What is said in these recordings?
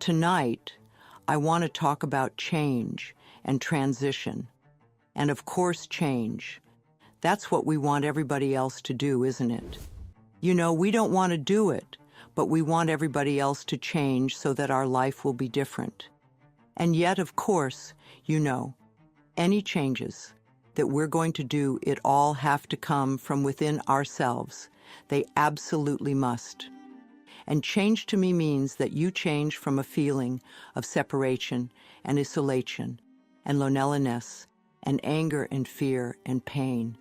tonight, I want to talk about change and transition. And of course, change. That's what we want everybody else to do, isn't it? You know, we don't want to do it, but we want everybody else to change so that our life will be different. And yet, of course, you know, any changes that we're going to do, it all have to come from within ourselves. They absolutely must. And change to me means that you change from a feeling of separation and isolation and loneliness and anger and fear and pain,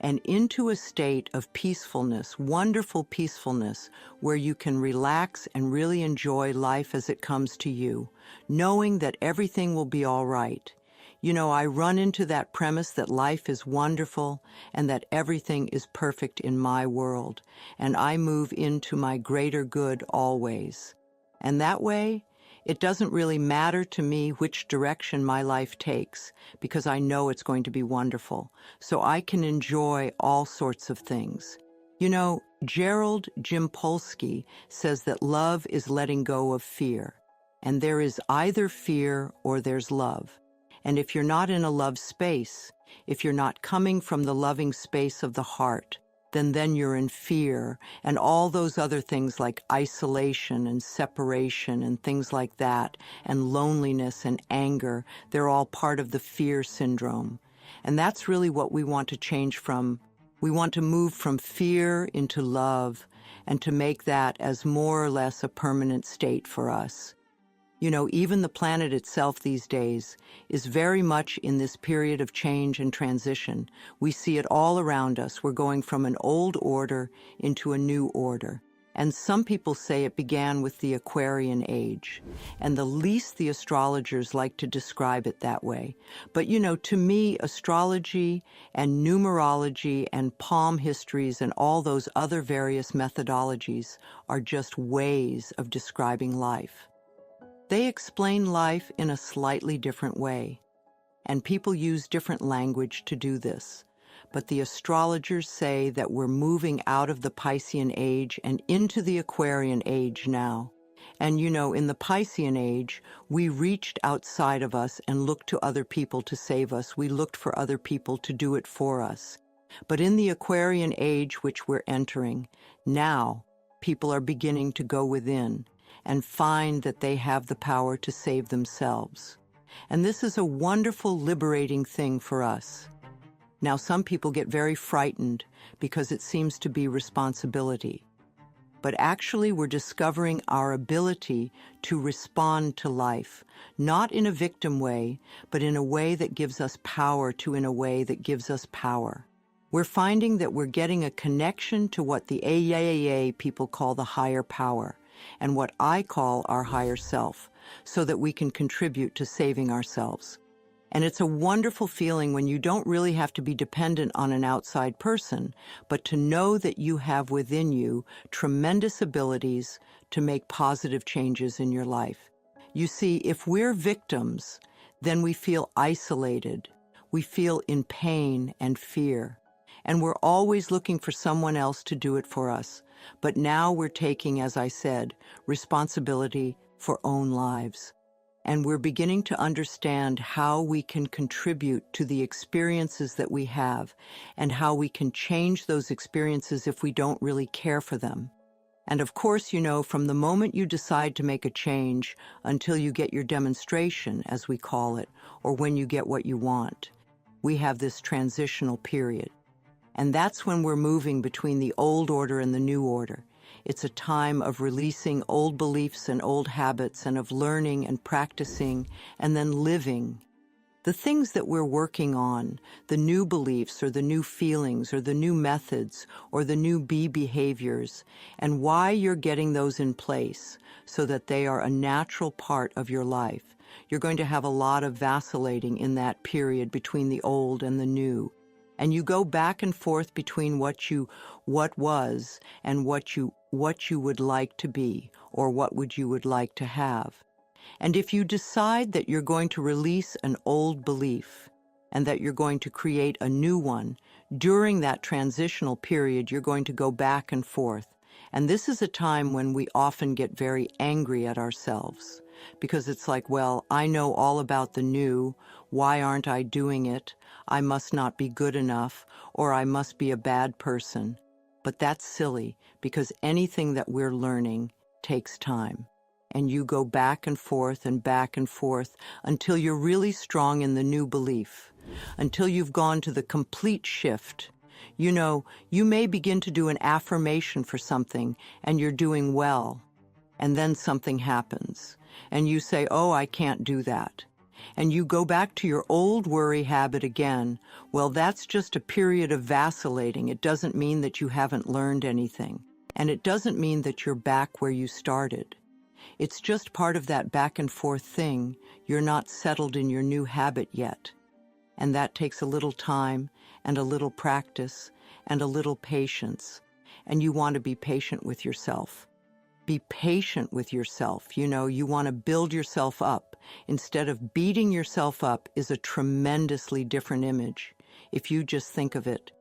and into a state of peacefulness, wonderful peacefulness, where you can relax and really enjoy life as it comes to you, knowing that everything will be all right. You know, I run into that premise that life is wonderful and that everything is perfect in my world, and I move into my greater good always. And that way, it doesn't really matter to me which direction my life takes, because I know it's going to be wonderful, so I can enjoy all sorts of things. You know, Gerald Jimpolsky says that love is letting go of fear, and there is either fear or there's love. And if you're not in a love space, if you're not coming from the loving space of the heart, then you're in fear and all those other things like isolation and separation and things like that, and loneliness and anger. They're all part of the fear syndrome. And that's really what we want to change from. We want to move from fear into love and to make that as more or less a permanent state for us. You know, even the planet itself these days is very much in this period of change and transition. We see it all around us. We're going from an old order into a new order. And some people say it began with the Aquarian age. And the least the astrologers like to describe it that way. But you know, to me, astrology and numerology and palm histories and all those other various methodologies are just ways of describing life. They explain life in a slightly different way, and people use different language to do this. But the astrologers say that we're moving out of the Piscean age and into the Aquarian age now. And you know, in the Piscean age, we reached outside of us and looked to other people to save us. We looked for other people to do it for us. But in the Aquarian age, which we're entering, now people are beginning to go within and find that they have the power to save themselves. And this is a wonderful, liberating thing for us. Now, some people get very frightened because it seems to be responsibility. But actually, we're discovering our ability to respond to life, not in a victim way, but in a way that gives us power in a way that gives us power. We're finding that we're getting a connection to what the AAA people call the higher power, and what I call our higher self, so that we can contribute to saving ourselves. And it's a wonderful feeling when you don't really have to be dependent on an outside person, but to know that you have within you tremendous abilities to make positive changes in your life. You see, if we're victims, then we feel isolated, we feel in pain and fear, and we're always looking for someone else to do it for us. But now we're taking, as I said, responsibility for own lives. And we're beginning to understand how we can contribute to the experiences that we have and how we can change those experiences if we don't really care for them. And of course, you know, from the moment you decide to make a change until you get your demonstration, as we call it, or when you get what you want, we have this transitional period. And that's when we're moving between the old order and the new order. It's a time of releasing old beliefs and old habits and of learning and practicing and then living. The things that we're working on, the new beliefs or the new feelings or the new methods or the new behaviors, and why you're getting those in place so that they are a natural part of your life. You're going to have a lot of vacillating in that period between the old and the new. And you go back and forth between what was and what you would like to be, or what you would like to have. And if you decide that you're going to release an old belief and that you're going to create a new one, during that transitional period, you're going to go back and forth. And this is a time when we often get very angry at ourselves. because it's like, well, I know all about the new. Why aren't I doing it? I must not be good enough, or I must be a bad person. But that's silly, because anything that we're learning takes time. And you go back and forth until you're really strong in the new belief, until you've gone to the complete shift. You know, you may begin to do an affirmation for something and you're doing well, and then something happens and you say, oh, I can't do that. And you go back to your old worry habit again. Well, that's just a period of vacillating. It doesn't mean that you haven't learned anything. And it doesn't mean that you're back where you started. It's just part of that back and forth thing. You're not settled in your new habit yet. And that takes a little time and a little practice and a little patience. And you want to be patient with yourself. Be patient with yourself. You know, you want to build yourself up. Instead of beating yourself up is a tremendously different image. If you just think of it,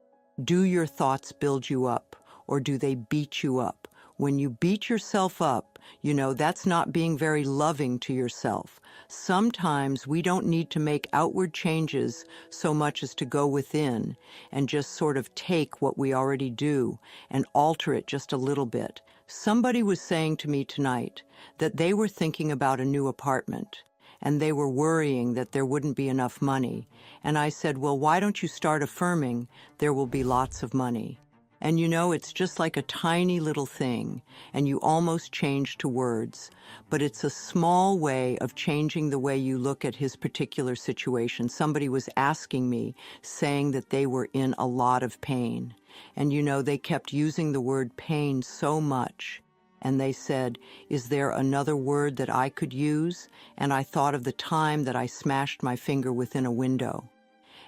do your thoughts build you up, or do they beat you up? When you beat yourself up, you know, that's not being very loving to yourself. Sometimes we don't need to make outward changes so much as to go within and just sort of take what we already do and alter it just a little bit. Somebody was saying to me tonight that they were thinking about a new apartment and they were worrying that there wouldn't be enough money. And I said, well, why don't you start affirming there will be lots of money? And you know, it's just like a tiny little thing, and you almost change to words, but it's a small way of changing the way you look at his particular situation. Somebody was asking me, saying that they were in a lot of pain. And you know, they kept using the word pain so much. And they said, is there another word that I could use? And I thought of the time that I smashed my finger within a window.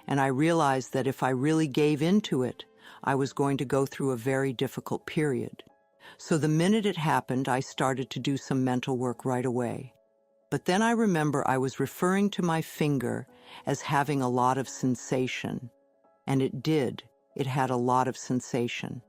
And I realized that if I really gave into it, I was going to go through a very difficult period. So the minute it happened, I started to do some mental work right away. But then I remember I was referring to my finger as having a lot of sensation. And it did. It had a lot of sensation.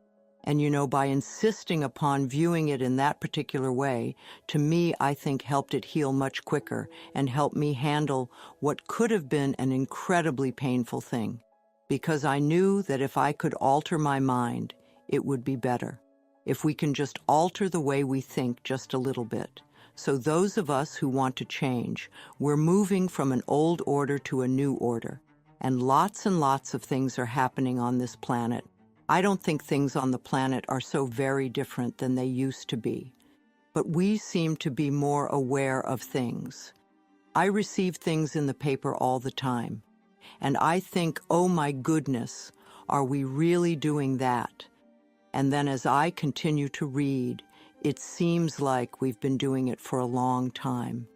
And you know, by insisting upon viewing it in that particular way, to me, I think helped it heal much quicker and helped me handle what could have been an incredibly painful thing. Because I knew that if I could alter my mind, it would be better. If we can just alter the way we think just a little bit. So those of us who want to change, we're moving from an old order to a new order. And lots of things are happening on this planet. I don't think things on the planet are so very different than they used to be. But we seem to be more aware of things. I receive things in the paper all the time. And I think, oh my goodness, are we really doing that? And then as I continue to read, it seems like we've been doing it for a long time.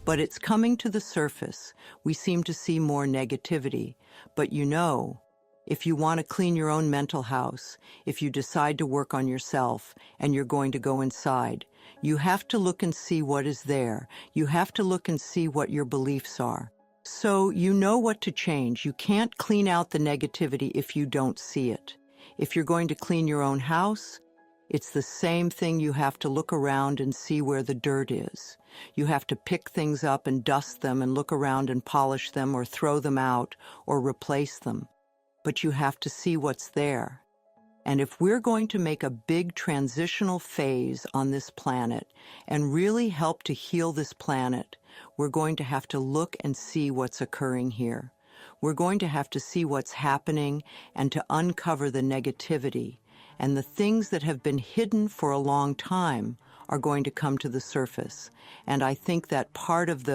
But it's coming to the surface. We seem to see more negativity. But you know, if you want to clean your own mental house, if you decide to work on yourself and you're going to go inside, you have to look and see what is there. You have to look and see what your beliefs are. So you know what to change. You can't clean out the negativity if you don't see it. If you're going to clean your own house, it's the same thing. You have to look around and see where the dirt is. You have to pick things up and dust them and look around and polish them or throw them out or replace them. But you have to see what's there. And if we're going to make a big transitional phase on this planet and really help to heal this planet, we're going to have to look and see what's occurring here. We're going to have to see what's happening and to uncover the negativity. And the things that have been hidden for a long time are going to come to the surface. And I think that part of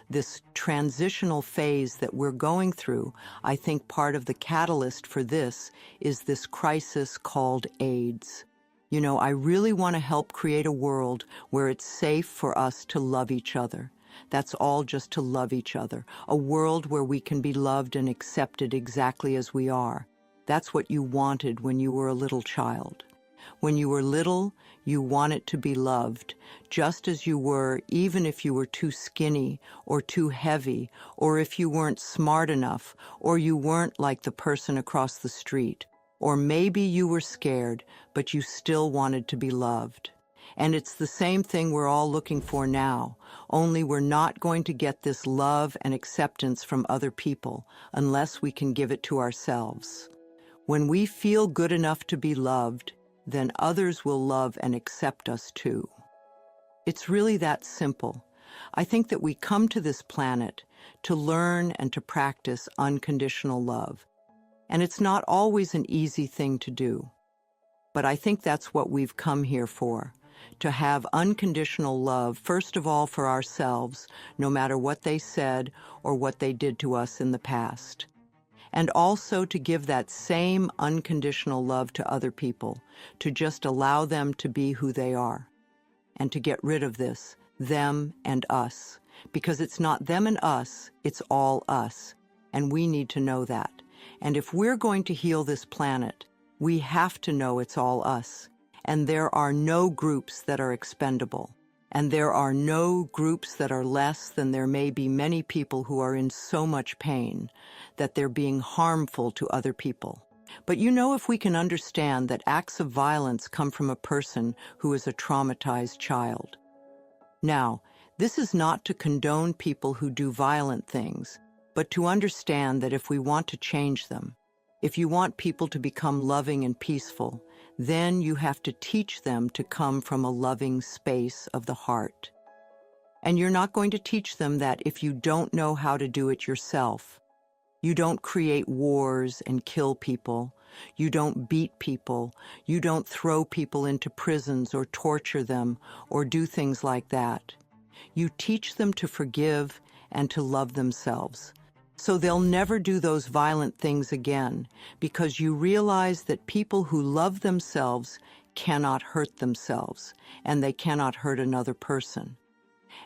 this transitional phase that we're going through, I think part of the catalyst for this is this crisis called AIDS. You know, I really want to help create a world where it's safe for us to love each other. That's all, just to love each other. A world where we can be loved and accepted exactly as we are. That's what you wanted when you were a little child. When you were little, you wanted to be loved, just as you were, even if you were too skinny or too heavy, or if you weren't smart enough, or you weren't like the person across the street, or maybe you were scared, but you still wanted to be loved. And it's the same thing we're all looking for now, only we're not going to get this love and acceptance from other people unless we can give it to ourselves. When we feel good enough to be loved, then others will love and accept us too. It's really that simple. I think that we come to this planet to learn and to practice unconditional love. And it's not always an easy thing to do. But I think that's what we've come here for, to have unconditional love, first of all for ourselves, no matter what they said or what they did to us in the past. And also to give that same unconditional love to other people, to just allow them to be who they are. And to get rid of this, them and us, because it's not them and us, it's all us, and we need to know that. And if we're going to heal this planet, we have to know it's all us, and there are no groups that are expendable, and there are no groups that are less than there may be many people who are in so much pain that they're being harmful to other people. But if we can understand that acts of violence come from a person who is a traumatized child. Now, this is not to condone people who do violent things, but to understand that if we want to change them, if you want people to become loving and peaceful, then you have to teach them to come from a loving space of the heart. And you're not going to teach them that if you don't know how to do it yourself. You don't create wars and kill people. You don't beat people. You don't throw people into prisons or torture them or do things like that. You teach them to forgive and to love themselves. So they'll never do those violent things again, because you realize that people who love themselves cannot hurt themselves, and they cannot hurt another person.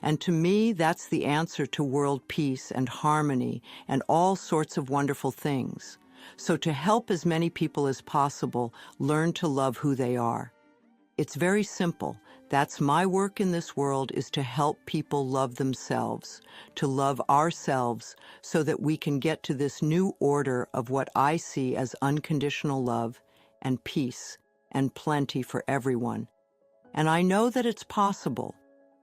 And to me, that's the answer to world peace and harmony and all sorts of wonderful things. So to help as many people as possible learn to love who they are. It's very simple. That's my work in this world, is to help people love themselves, to love ourselves, so that we can get to this new order of what I see as unconditional love and peace and plenty for everyone. And I know that it's possible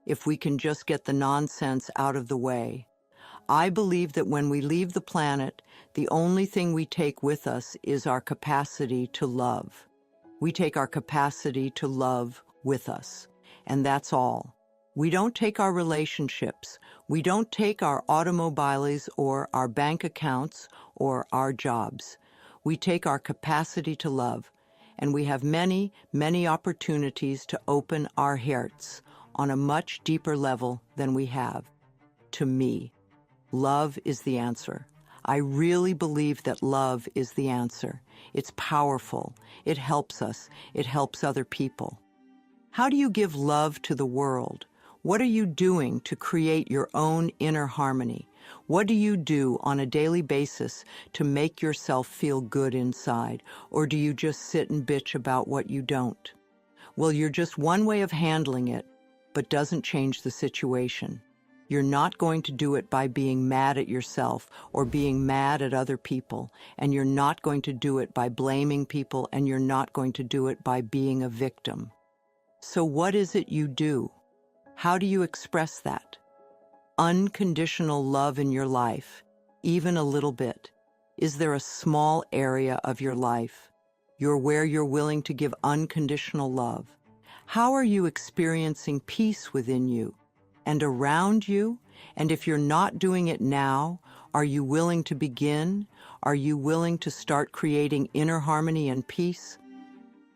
if we can just get the nonsense out of the way. I believe that when we leave the planet, the only thing we take with us is our capacity to love. We take our capacity to love with us, and that's all. We don't take our relationships. We don't take our automobiles or our bank accounts or our jobs. We take our capacity to love, and we have many, many opportunities to open our hearts on a much deeper level than we have. To me, love is the answer. I really believe that love is the answer. It's powerful. It helps us. It helps other people. How do you give love to the world? What are you doing to create your own inner harmony? What do you do on a daily basis to make yourself feel good inside? Or do you just sit and bitch about what you don't? Well, you're just one way of handling it, but doesn't change the situation. You're not going to do it by being mad at yourself or being mad at other people, and you're not going to do it by blaming people, and you're not going to do it by being a victim. So what is it you do? How do you express that? Unconditional love in your life, even a little bit. Is there a small area of your life where you're willing to give unconditional love? How are you experiencing peace within you and around you? And if you're not doing it now, are you willing to begin? Are you willing to start creating inner harmony and peace?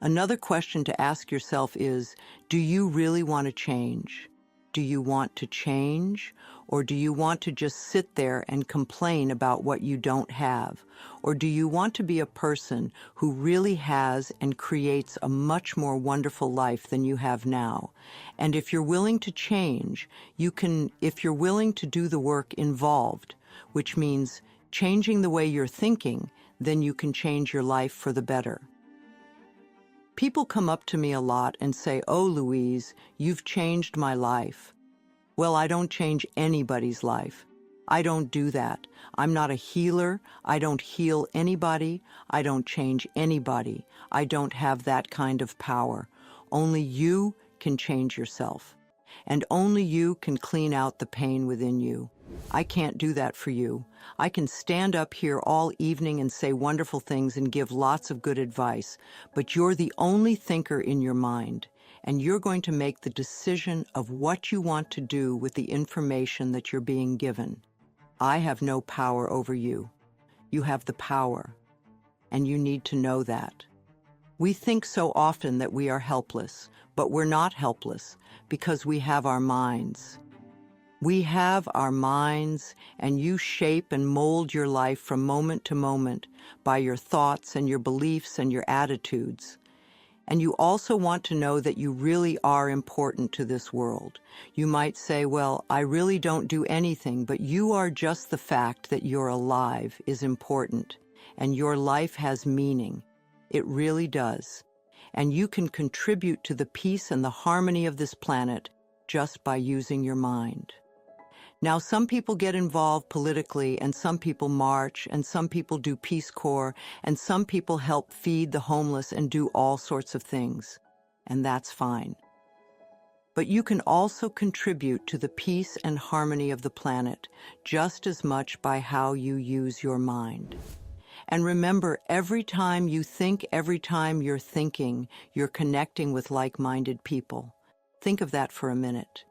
Another question to ask yourself is, do you really want to change? Do you want to change? Or do you want to just sit there and complain about what you don't have? Or do you want to be a person who really has and creates a much more wonderful life than you have now? And if you're willing to change, if you're willing to do the work involved, which means changing the way you're thinking, then you can change your life for the better. People come up to me a lot and say, "Oh, Louise, you've changed my life." Well, I don't change anybody's life. I don't do that. I'm not a healer. I don't heal anybody. I don't change anybody. I don't have that kind of power. Only you can change yourself. And only you can clean out the pain within you. I can't do that for you. I can stand up here all evening and say wonderful things and give lots of good advice, but you're the only thinker in your mind, and you're going to make the decision of what you want to do with the information that you're being given. I have no power over you. You have the power, and you need to know that. We think so often that we are helpless, but we're not helpless because we have our minds. We have our minds, and you shape and mold your life from moment to moment by your thoughts and your beliefs and your attitudes. And you also want to know that you really are important to this world. You might say, well, I really don't do anything, but you are just the fact that you're alive is important, and your life has meaning. It really does. And you can contribute to the peace and the harmony of this planet just by using your mind. Now, some people get involved politically, and some people march, and some people do Peace Corps, and some people help feed the homeless and do all sorts of things. And that's fine. But you can also contribute to the peace and harmony of the planet just as much by how you use your mind. And remember, every time you think, every time you're thinking, you're connecting with like-minded people. Think of that for a minute.